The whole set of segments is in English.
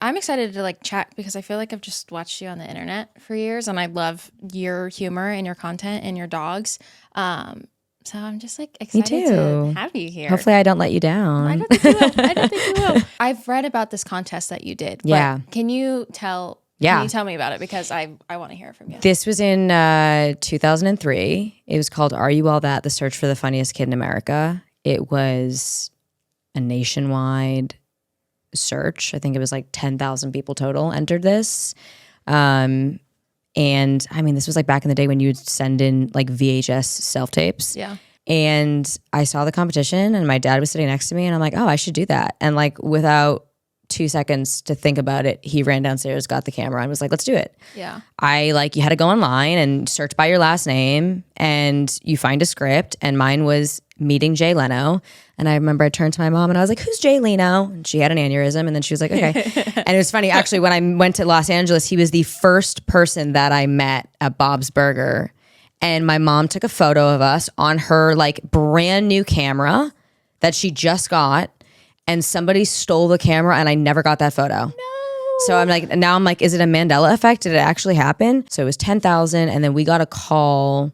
I'm excited to like chat because I feel like I've just watched you on the internet for years and I love your humor and your content and your dogs. So I'm just like excited to have you here. Hopefully I don't let you down. I don't think you will. I don't think you will. I've read about this contest that you did. Yeah. Can you tell me about it? Because I want to hear it from you. This was in 2003. It was called Are You All That? The Search for the Funniest Kid in America. It was a nationwide search. I think it was like 10,000 people total entered this. And I mean, this was like back in the day when you would send in like VHS self-tapes. Yeah. And I saw the competition and my dad was sitting next to me and I'm like, oh, I should do that. And like without 2 seconds to think about it, he ran downstairs, got the camera and was like, let's do it. Yeah. You had to go online and search by your last name and you find a script, and mine was meeting Jay Leno. And I remember I turned to my mom and I was like, who's Jay Leno? And she had an aneurysm and then she was like, okay. And it was funny, actually, when I went to Los Angeles, he was the first person that I met at Bob's Burger. And my mom took a photo of us on her like brand new camera that she just got. And somebody stole the camera and I never got that photo. No. So I'm like, is it a Mandela effect? Did it actually happen? So it was 10,000. And then we got a call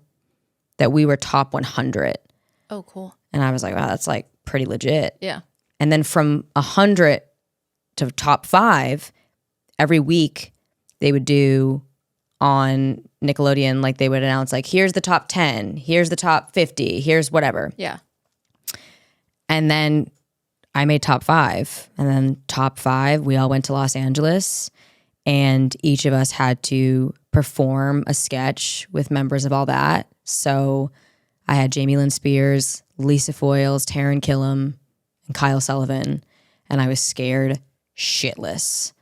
that we were top 100. Oh, cool. And I was like, wow, that's like pretty legit. Yeah. And then from 100 to top 5, every week they would do on Nickelodeon, like they would announce like, here's the top 10, here's the top 50, here's whatever. Yeah. And then I made top 5. And then top 5, we all went to Los Angeles and each of us had to perform a sketch with members of All That. So I had Jamie Lynn Spears, Lisa Foyles, Taran Killam, and Kyle Sullivan. And I was scared shitless.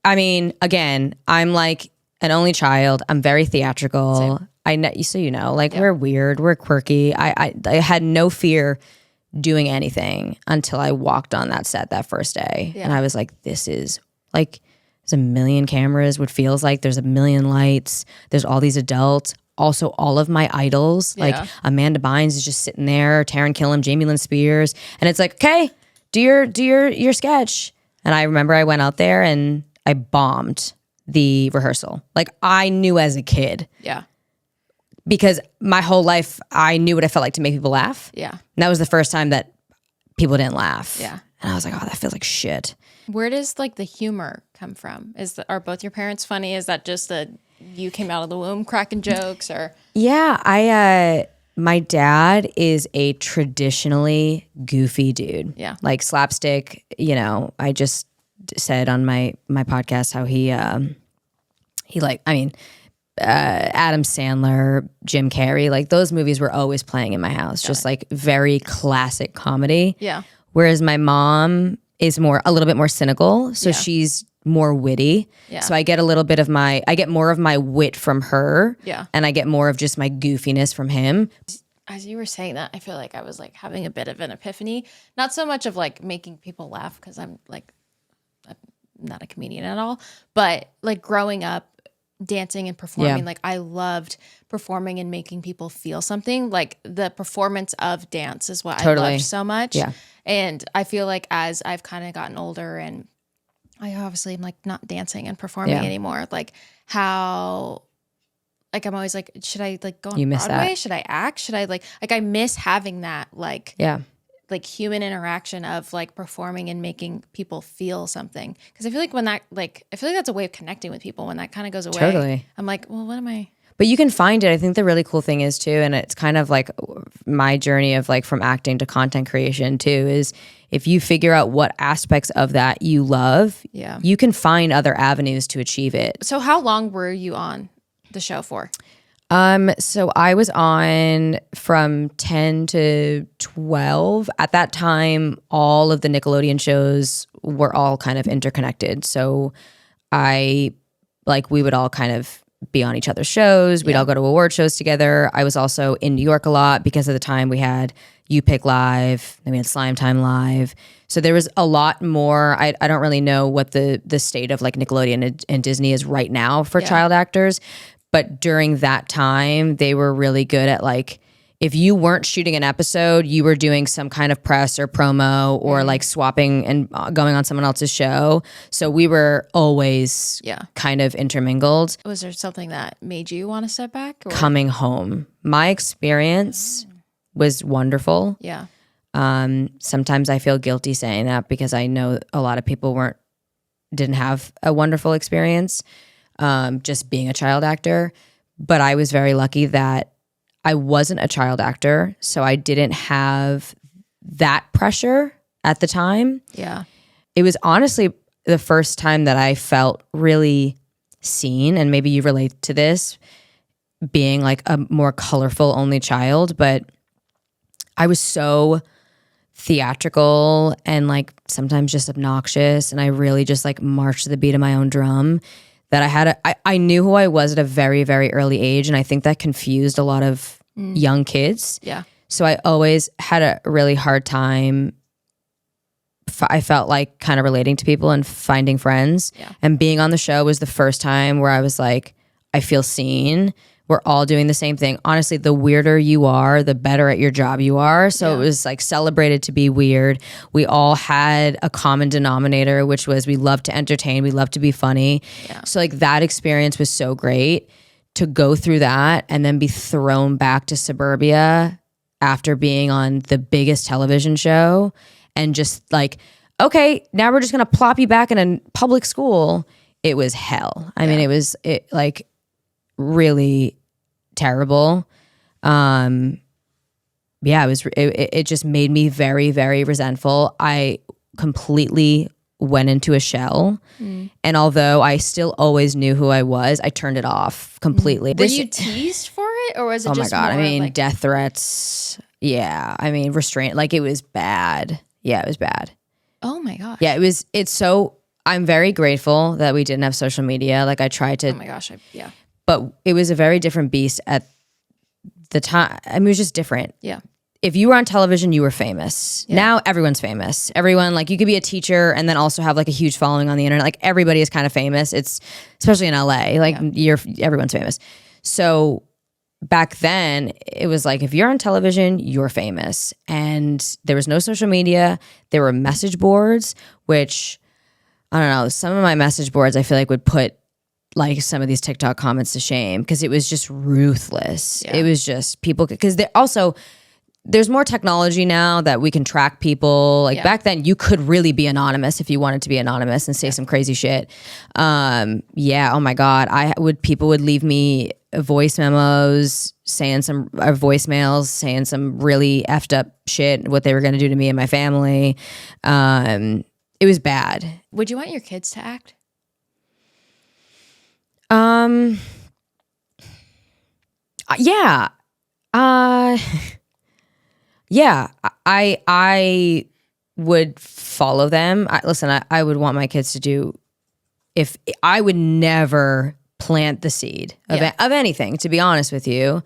Again, I'm like an only child. I'm very theatrical. Same. We're weird, we're quirky. I had no fear doing anything until I walked on that set that first day. Yeah. And I was like, this is like, there's a million cameras, what feels like there's a million lights. There's all these adults. Also, all of my idols, like Amanda Bynes is just sitting there, Taran Killam, Jamie Lynn Spears. And it's like, okay, do your sketch. And I remember I went out there and I bombed the rehearsal. Like I knew as a kid. Yeah. Because my whole life, I knew what it felt like to make people laugh. Yeah. And that was the first time that people didn't laugh. Yeah. And I was like, oh, that feels like shit. Where does like the humor come from? Are both your parents funny? Is that just you came out of the womb cracking jokes or? Yeah, my dad is a traditionally goofy dude. Yeah. Like slapstick, I just said on my podcast how Adam Sandler, Jim Carrey, like those movies were always playing in my house, just like very classic comedy. Yeah. Whereas my mom is a little bit more cynical. So she's more witty. Yeah. So I get more of my wit from her. Yeah. And I get more of just my goofiness from him. As you were saying that, I feel like I was like having a bit of an epiphany. Not so much of like making people laugh because I'm not a comedian at all, but like growing up dancing and performing, like I loved performing and making people feel something. Like the performance of dance is what I loved so much. Yeah. And I feel like as I've kind of gotten older and I obviously am like not dancing and performing anymore, like how like I'm always like, should I like go on Broadway? That. Should I act? Should I like I miss having that like human interaction of like performing and making people feel something. Because I feel like I feel like that's a way of connecting with people when that kind of goes away. Totally. I'm like, well, what am I? But you can find it. I think the really cool thing is too, and it's kind of like my journey of like from acting to content creation too, is if you figure out what aspects of that you love, you can find other avenues to achieve it. So how long were you on the show for? So I was on from 10 to 12. At that time, all of the Nickelodeon shows were all kind of interconnected. So we would all kind of be on each other's shows. We'd all go to award shows together. I was also in New York a lot because at the time we had You Pick Live, then we had Slime Time Live. So there was a lot more. I don't really know what the state of like Nickelodeon and Disney is right now for child actors. But during that time, they were really good at like if you weren't shooting an episode, you were doing some kind of press or promo or like swapping and going on someone else's show. So we were always kind of intermingled. Was there something that made you want to step back? Or? Coming home. My experience was wonderful. Yeah. Sometimes I feel guilty saying that because I know a lot of people didn't have a wonderful experience just being a child actor. But I was very lucky that I wasn't a child actor, so I didn't have that pressure at the time. Yeah. It was honestly the first time that I felt really seen, and maybe you relate to this, being like a more colorful only child, but I was so theatrical and like sometimes just obnoxious, and I really just like marched to the beat of my own drum that I knew who I was at a very, very early age, and I think that confused a lot of young kids. Yeah. So I always had a really hard time. I felt like kind of relating to people and finding friends. Yeah. And being on the show was the first time where I was like, I feel seen. We're all doing the same thing. Honestly, the weirder you are, the better at your job you are. So it was like celebrated to be weird. We all had a common denominator, which was we love to entertain. We love to be funny. Yeah. So like that experience was so great to go through that and then be thrown back to suburbia after being on the biggest television show and just like, okay, now we're just going to plop you back in a public school. It was hell. I mean, it was like really terrible. It just made me very, very resentful. I completely went into a shell. And although I still always knew who I was, I turned it off completely. Were you teased for it, or was it just oh my God. more I mean, like death threats. Yeah. I mean, restraint. Like it was bad. Yeah, it was bad. Oh my gosh. Yeah, I'm very grateful that we didn't have social media. Like I tried to. Oh my gosh. But it was a very different beast at the time. I mean, it was just different. Yeah. If you were on television, you were famous. Yeah. Now everyone's famous. Everyone, like you could be a teacher and then also have like a huge following on the internet. Like everybody is kind of famous. It's especially in LA, like everyone's famous. So back then it was like, if you're on television, you're famous. And there was no social media. There were message boards, which I don't know, some of my message boards I feel like would put like some of these TikTok comments to shame because it was just ruthless. Yeah. It was just people, because there's more technology now that we can track people. Like back then you could really be anonymous if you wanted to be anonymous and say some crazy shit. Oh my God. People would leave me voice memos voicemails saying some really effed up shit, what they were going to do to me and my family. It was bad. Would you want your kids to act? Yeah. Yeah, I would follow them. I would want my kids to do, if I would never plant the seed of anything, to be honest with you.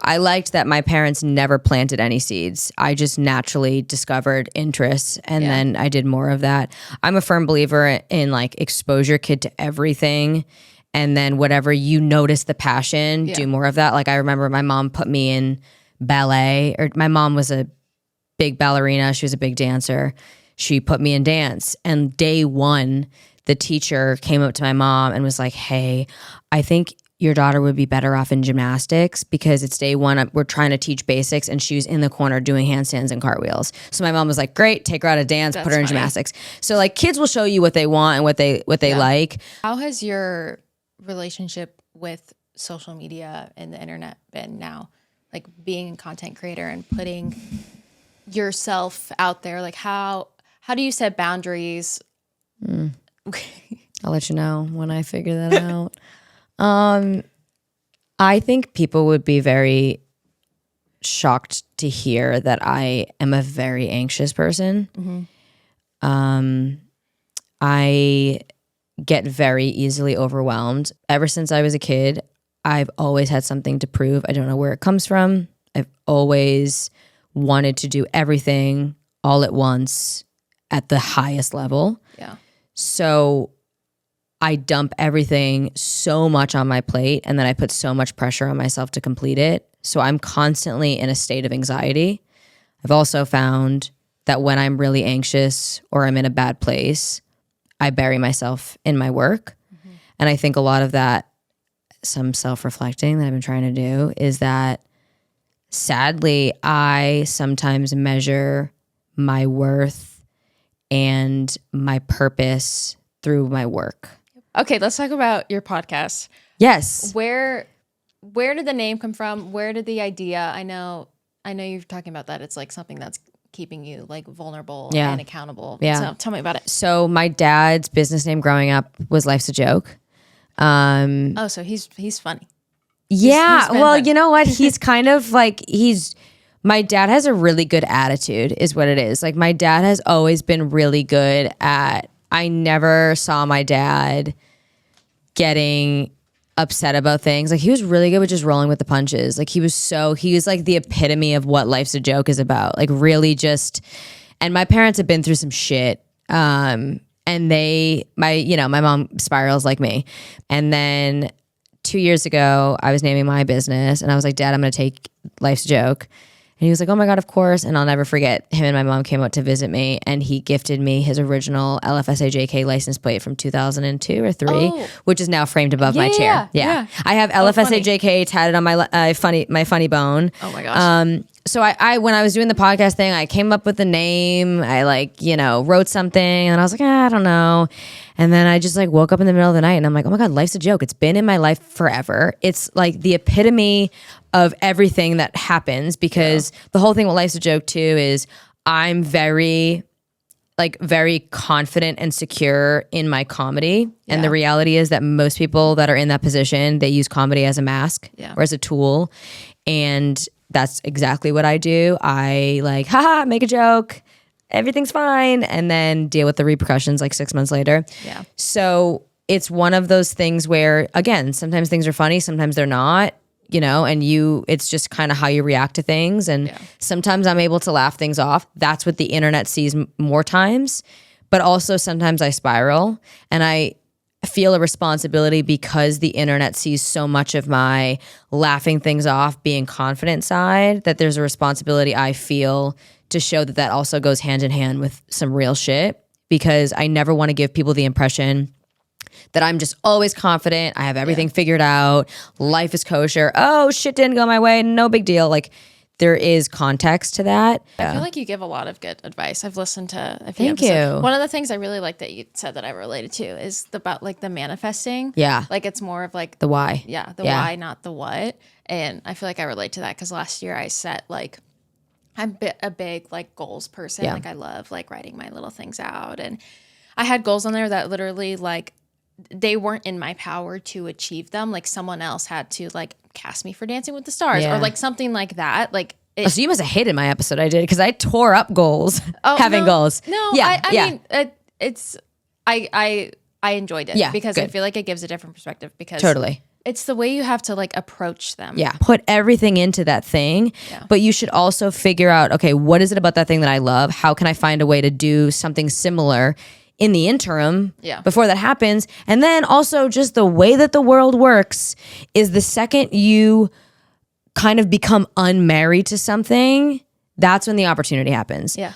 I liked that my parents never planted any seeds. I just naturally discovered interests and then I did more of that. I'm a firm believer in like expose your kid to everything. And then whatever you notice the passion, do more of that. Like I remember my mom put me in ballet, or my mom was a big ballerina. She was a big dancer. She put me in dance. And day one, the teacher came up to my mom and was like, hey, I think your daughter would be better off in gymnastics because it's day one. We're trying to teach basics. And she was in the corner doing handstands and cartwheels. So my mom was like, great, take her out of dance, put her in gymnastics. So like kids will show you what they want and what they like. How has your relationship with social media and the internet been now? Like being a content creator and putting yourself out there, like how do you set boundaries? I'll let you know when I figure that out. I think people would be very shocked to hear that I am a very anxious person. I get very easily overwhelmed. Ever since I was a kid, I've always had something to prove. I don't know where it comes from. I've always wanted to do everything all at once at the highest level. Yeah. So I dump everything so much on my plate, and then I put so much pressure on myself to complete it. So I'm constantly in a state of anxiety. I've also found that when I'm really anxious or I'm in a bad place, I bury myself in my work. And I think a lot of that, some self-reflecting that I've been trying to do, is that sadly, I sometimes measure my worth and my purpose through my work. Okay, let's talk about your podcast. Yes. Where did the name come from? Where did the idea? I know you're talking about that. It's like something that's keeping you like vulnerable and accountable. Yeah. So tell me about it. So my dad's business name growing up was Life's a Joke. So he's funny. Yeah. He's Well, been you know what? He's kind of like, my dad has a really good attitude is what it is. Like my dad has always been really good at, I never saw my dad getting upset about things. Like he was really good with just rolling with the punches. Like he was like the epitome of what Life's a Joke is about. Like really just, and my parents have been through some shit. And my mom spirals like me. And then 2 years ago, I was naming my business and I was like, Dad, I'm going to take Life's a Joke. And he was like, oh my God, of course. And I'll never forget, him and my mom came out to visit me and he gifted me his original LFSA JK license plate from 2002 or 3, which is now framed above my chair. Yeah. I have LFSA JK tatted on my funny bone. Oh my gosh. So I when I was doing the podcast thing, I came up with the name. I wrote something and I was like, I don't know. And then I just like woke up in the middle of the night and I'm like, oh my God, Life's a Joke. It's been in my life forever. It's like the epitome of everything that happens because the whole thing with Life's a Joke too is I'm very confident and secure in my comedy. Yeah. And the reality is that most people that are in that position, they use comedy as a mask or as a tool. And that's exactly what I do. I make a joke, everything's fine, and then deal with the repercussions like 6 months later. Yeah. So it's one of those things where, again, sometimes things are funny, sometimes they're not, and it's just kind of how you react to things. And sometimes I'm able to laugh things off. That's what the internet sees more times. But also sometimes I spiral and I feel a responsibility because the internet sees so much of my laughing things off, being confident side, that there's a responsibility I feel to show that also goes hand in hand with some real shit, because I never want to give people the impression that I'm just always confident. I have everything figured out. Life is kosher. Oh, shit didn't go my way. No big deal. Like there is context to that. I feel like you give a lot of good advice. I've listened to a few Thank episodes. you. One of the things I really like that you said that I related to is about like the manifesting. Yeah. Like it's more of like The why. Yeah, the why, not the what. And I feel like I relate to that because last year I set like I'm a big like goals person. Yeah. Like I love like writing my little things out, and I had goals on there that literally like they weren't in my power to achieve them. Like someone else had to like cast me for Dancing with the Stars or like something like that. Like so you must have hated my episode I did because I tore up goals, having goals. No, I mean, it's I enjoyed it because I feel like it gives a different perspective because it's the way you have to like approach them. Yeah. Put everything into that thing, but you should also figure out, okay, what is it about that thing that I love? How can I find a way to do something similar in the interim before that happens? And then also just the way that the world works is the second you kind of become unmarried to something, that's when the opportunity happens. Yeah.